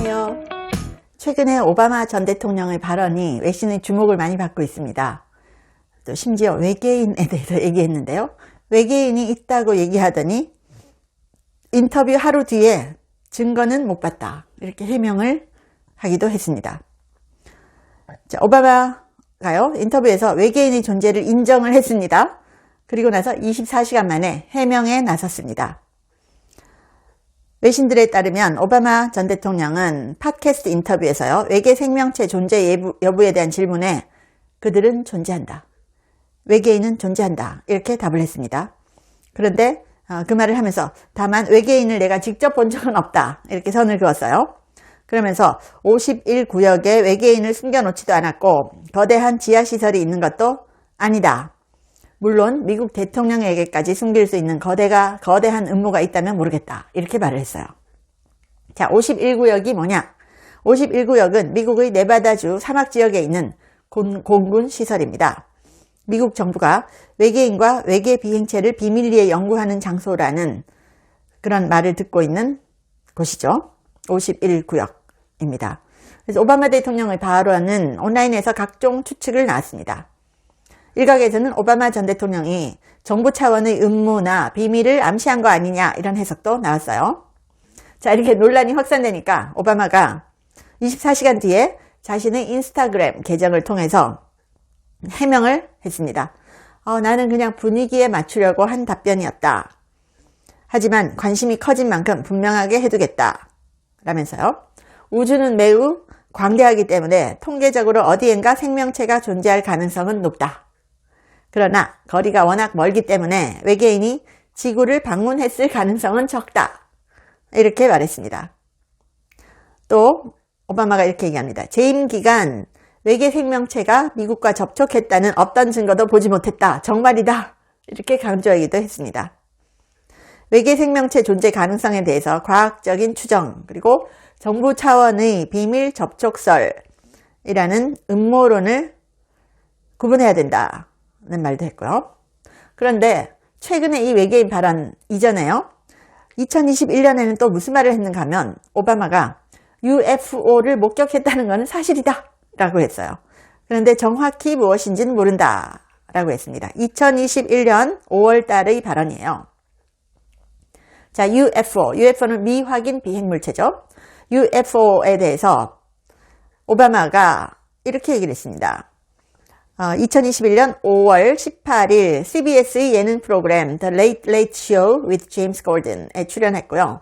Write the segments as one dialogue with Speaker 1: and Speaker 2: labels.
Speaker 1: 안녕하세요. 최근에 오바마 전 대통령의 발언이 외신의 주목을 많이 받고 있습니다. 또 심지어 외계인에 대해서 얘기했는데요. 외계인이 있다고 얘기하더니 인터뷰 하루 뒤에 증거는 못 봤다, 이렇게 해명을 하기도 했습니다. 자, 오바마가요, 인터뷰에서 외계인의 존재를 인정을 했습니다. 그리고 나서 24시간 만에 해명에 나섰습니다. 외신들에 따르면 오바마 전 대통령은 팟캐스트 인터뷰에서요, 외계 생명체 존재 여부에 대한 질문에 그들은 존재한다, 외계인은 존재한다, 이렇게 답을 했습니다. 그런데 그 말을 하면서 다만 외계인을 내가 직접 본 적은 없다, 이렇게 선을 그었어요. 그러면서 51구역에 외계인을 숨겨놓지도 않았고 거대한 지하시설이 있는 것도 아니다. 물론 미국 대통령에게까지 숨길 수 있는 거대한 음모가 있다면 모르겠다, 이렇게 말을 했어요. 자, 51구역이 뭐냐? 51구역은 미국의 네바다주 사막지역에 있는 공군 시설입니다. 미국 정부가 외계인과 외계 비행체를 비밀리에 연구하는 장소라는 그런 말을 듣고 있는 곳이죠. 51구역입니다. 그래서 오바마 대통령의 발언은 온라인에서 각종 추측을 낳았습니다. 일각에서는 오바마 전 대통령이 정부 차원의 음모나 비밀을 암시한 거 아니냐, 이런 해석도 나왔어요. 자, 이렇게 논란이 확산되니까 오바마가 24시간 뒤에 자신의 인스타그램 계정을 통해서 해명을 했습니다. 나는 그냥 분위기에 맞추려고 한 답변이었다. 하지만 관심이 커진 만큼 분명하게 해두겠다, 라면서요. 우주는 매우 광대하기 때문에 통계적으로 어디엔가 생명체가 존재할 가능성은 높다. 그러나 거리가 워낙 멀기 때문에 외계인이 지구를 방문했을 가능성은 적다, 이렇게 말했습니다. 또 오바마가 이렇게 얘기합니다. 재임 기간 외계 생명체가 미국과 접촉했다는 어떤 증거도 보지 못했다. 정말이다, 이렇게 강조하기도 했습니다. 외계 생명체 존재 가능성에 대해서 과학적인 추정, 그리고 정부 차원의 비밀 접촉설이라는 음모론을 구분해야 된다는 말도 했고요. 그런데 최근에 이 외계인 발언 이전에요, 2021년에는 또 무슨 말을 했는가 하면 오바마가 UFO를 목격했다는 것은 사실이다 라고 했어요. 그런데 정확히 무엇인지는 모른다 라고 했습니다. 2021년 5월 달의 발언이에요. 자, UFO는 미확인 비행물체죠. UFO에 대해서 오바마가 이렇게 얘기를 했습니다. 2021년 5월 18일 CBS의 예능 프로그램 The Late Late Show with James Gordon에 출연했고요.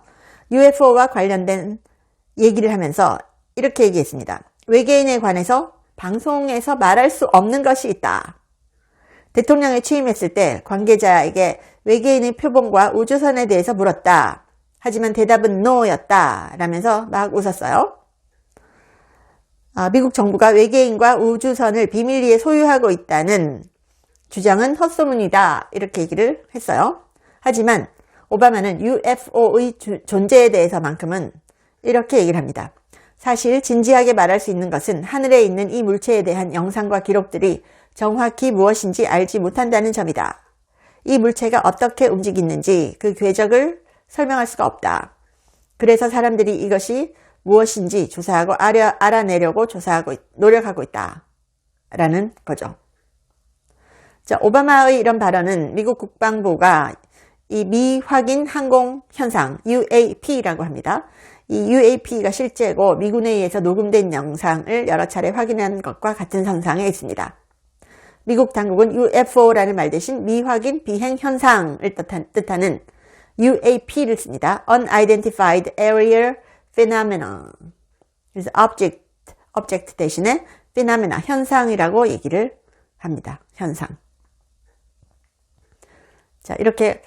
Speaker 1: UFO와 관련된 얘기를 하면서 이렇게 얘기했습니다. 외계인에 관해서 방송에서 말할 수 없는 것이 있다. 대통령에 취임했을 때 관계자에게 외계인의 표본과 우주선에 대해서 물었다. 하지만 대답은 NO였다 라면서 막 웃었어요. 미국 정부가 외계인과 우주선을 비밀리에 소유하고 있다는 주장은 헛소문이다, 이렇게 얘기를 했어요. 하지만 오바마는 UFO의 존재에 대해서만큼은 이렇게 얘기를 합니다. 사실 진지하게 말할 수 있는 것은 하늘에 있는 이 물체에 대한 영상과 기록들이 정확히 무엇인지 알지 못한다는 점이다. 이 물체가 어떻게 움직이는지 그 궤적을 설명할 수가 없다. 그래서 사람들이 이것이 무엇인지 조사하고 알아내려고 노력하고 있다 라는 거죠. 자, 오바마의 이런 발언은 미국 국방부가 이 미확인 항공 현상 UAP라고 합니다. 이 UAP가 실제고 미군에 의해서 녹음된 영상을 여러 차례 확인한 것과 같은 선상에 있습니다. 미국 당국은 UFO라는 말 대신 미확인 비행 현상을 뜻하는 UAP를 씁니다. Unidentified Aerial Phenomenon. 그래서 object 대신에 phenomena, 현상이라고 얘기를 합니다. 현상. 자, 이렇게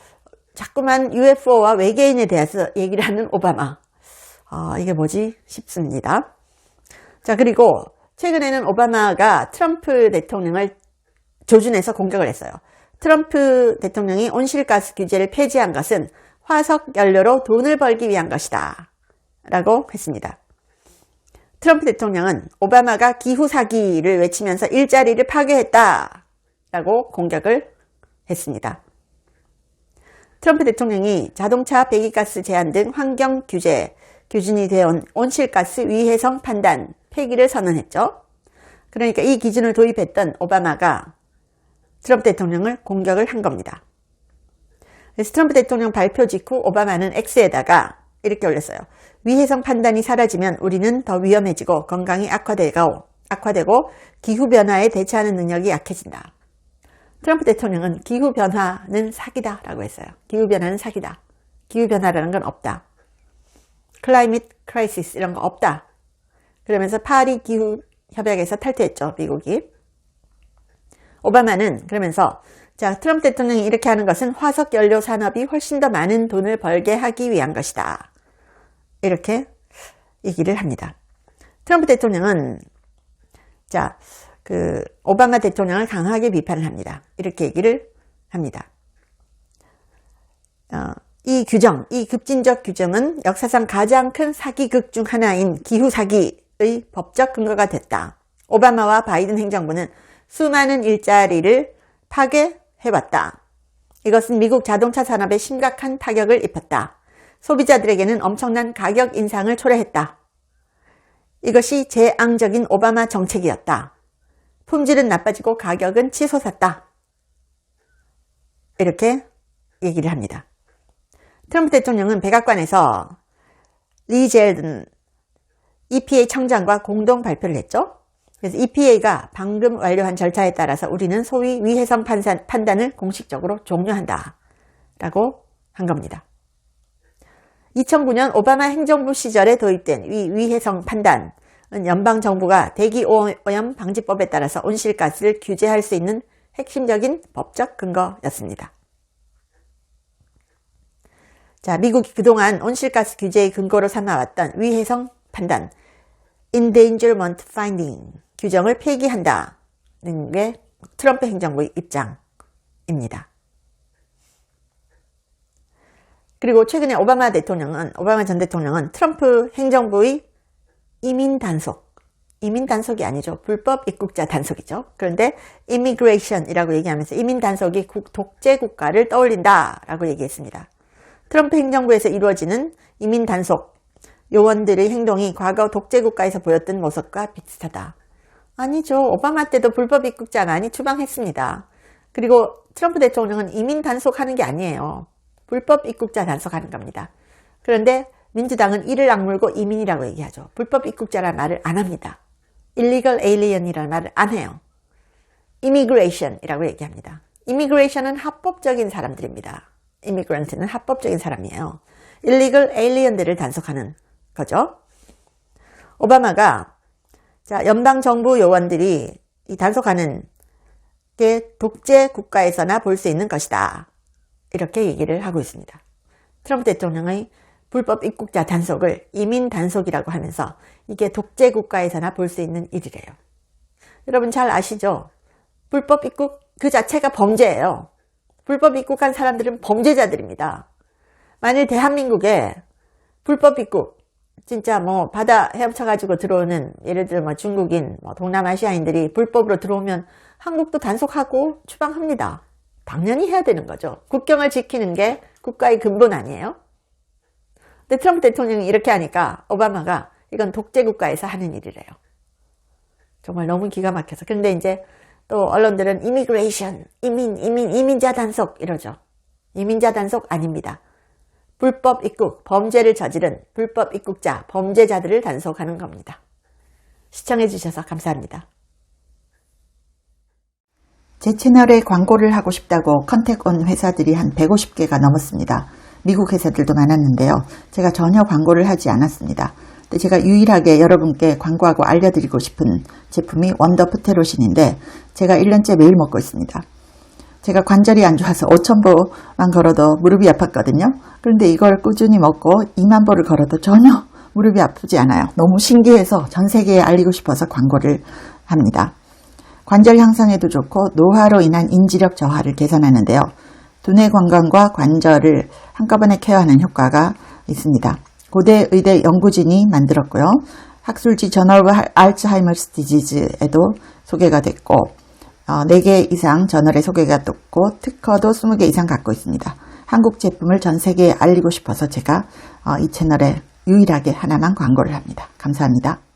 Speaker 1: 자꾸만 UFO와 외계인에 대해서 얘기를 하는 오바마. 이게 뭐지 싶습니다. 자, 그리고 최근에는 오바마가 트럼프 대통령을 조준해서 공격을 했어요. 트럼프 대통령이 온실가스 규제를 폐지한 것은 화석 연료로 돈을 벌기 위한 것이다 라고 했습니다. 트럼프 대통령은 오바마가 기후 사기를 외치면서 일자리를 파괴했다 라고 공격을 했습니다. 트럼프 대통령이 자동차 배기가스 제한 등 환경 규제, 기준이 되어온 온실가스 위해성 판단 폐기를 선언했죠. 그러니까 이 기준을 도입했던 오바마가 트럼프 대통령을 공격을 한 겁니다. 그래서 트럼프 대통령 발표 직후 오바마는 X에다가 이렇게 올렸어요. 위해성 판단이 사라지면 우리는 더 위험해지고 건강이 악화되고 기후변화에 대처하는 능력이 약해진다. 트럼프 대통령은 기후변화는 사기다 라고 했어요. 기후변화는 사기다. 기후변화라는 건 없다. 클라이밋 크라이시스 이런 거 없다. 그러면서 파리 기후협약에서 탈퇴했죠. 미국이. 오바마는 그러면서 자, 트럼프 대통령이 이렇게 하는 것은 화석연료 산업이 훨씬 더 많은 돈을 벌게 하기 위한 것이다. 이렇게 얘기를 합니다. 트럼프 대통령은 자, 오바마 대통령을 강하게 비판을 합니다. 이렇게 얘기를 합니다. 이 규정, 이 급진적 규정은 역사상 가장 큰 사기극 중 하나인 기후 사기의 법적 근거가 됐다. 오바마와 바이든 행정부는 수많은 일자리를 파괴해왔다. 이것은 미국 자동차 산업에 심각한 타격을 입혔다. 소비자들에게는 엄청난 가격 인상을 초래했다. 이것이 재앙적인 오바마 정책이었다. 품질은 나빠지고 가격은 치솟았다. 이렇게 얘기를 합니다. 트럼프 대통령은 백악관에서 리 젤든 EPA 청장과 공동 발표를 했죠. 그래서 EPA가 방금 완료한 절차에 따라서 우리는 소위 위해성 판단을 공식적으로 종료한다 라고 한 겁니다. 2009년 오바마 행정부 시절에 도입된 이 위해성 판단은 연방정부가 대기오염 방지법에 따라서 온실가스를 규제할 수 있는 핵심적인 법적 근거였습니다. 자, 미국이 그동안 온실가스 규제의 근거로 삼아왔던 위해성 판단, Endangerment Finding 규정을 폐기한다는 게 트럼프 행정부의 입장입니다. 그리고 최근에 오바마 전 대통령은 트럼프 행정부의 이민 단속이 아니죠. 불법 입국자 단속이죠. 그런데 immigration이라고 얘기하면서 이민 단속이 독재 국가를 떠올린다라고 얘기했습니다. 트럼프 행정부에서 이루어지는 이민 단속 요원들의 행동이 과거 독재 국가에서 보였던 모습과 비슷하다. 아니죠. 오바마 때도 불법 입국자 많이 추방했습니다. 그리고 트럼프 대통령은 이민 단속하는 게 아니에요. 불법 입국자 단속하는 겁니다. 그런데 민주당은 이를 악물고 이민이라고 얘기하죠. 불법 입국자라는 말을 안 합니다. illegal alien이라는 말을 안 해요. immigration이라고 얘기합니다. immigration은 합법적인 사람들입니다. immigrant는 합법적인 사람이에요. illegal alien들을 단속하는 거죠. 오바마가 자, 연방정부 요원들이 이 단속하는 게 독재 국가에서나 볼 수 있는 것이다. 이렇게 얘기를 하고 있습니다. 트럼프 대통령의 불법 입국자 단속을 이민 단속이라고 하면서 이게 독재 국가에서나 볼 수 있는 일이래요. 여러분 잘 아시죠? 불법 입국 그 자체가 범죄예요. 불법 입국한 사람들은 범죄자들입니다. 만일 대한민국에 불법 입국 진짜 뭐 바다 헤엄쳐가지고 들어오는 예를 들어 뭐 중국인, 동남아시아인들이 불법으로 들어오면 한국도 단속하고 추방합니다. 당연히 해야 되는 거죠. 국경을 지키는 게 국가의 근본 아니에요? 근데 트럼프 대통령이 이렇게 하니까 오바마가 이건 독재 국가에서 하는 일이래요. 정말 너무 기가 막혀서. 그런데 이제 또 언론들은 immigration, 이민자 단속 이러죠. 이민자 단속 아닙니다. 불법 입국, 범죄를 저지른 불법 입국자, 범죄자들을 단속하는 겁니다. 시청해 주셔서 감사합니다. 제 채널에 광고를 하고 싶다고 컨택 온 회사들이 한 150개가 넘었습니다. 미국 회사들도 많았는데요. 제가 전혀 광고를 하지 않았습니다. 근데 제가 유일하게 여러분께 광고하고 알려드리고 싶은 제품이 원더프테로신인데 제가 1년째 매일 먹고 있습니다. 제가 관절이 안 좋아서 5,000보만 걸어도 무릎이 아팠거든요. 그런데 이걸 꾸준히 먹고 2만 보를 걸어도 전혀 무릎이 아프지 않아요. 너무 신기해서 전 세계에 알리고 싶어서 광고를 합니다. 관절 향상에도 좋고 노화로 인한 인지력 저하를 개선하는데요. 두뇌 건강과 관절을 한꺼번에 케어하는 효과가 있습니다. 고대 의대 연구진이 만들었고요. 학술지 저널 오브 알츠하이머스 디지즈에도 소개가 됐고 4개 이상 저널에 소개가 됐고 특허도 20개 이상 갖고 있습니다. 한국 제품을 전 세계에 알리고 싶어서 제가 이 채널에
Speaker 2: 유일하게 하나만 광고를 합니다. 감사합니다.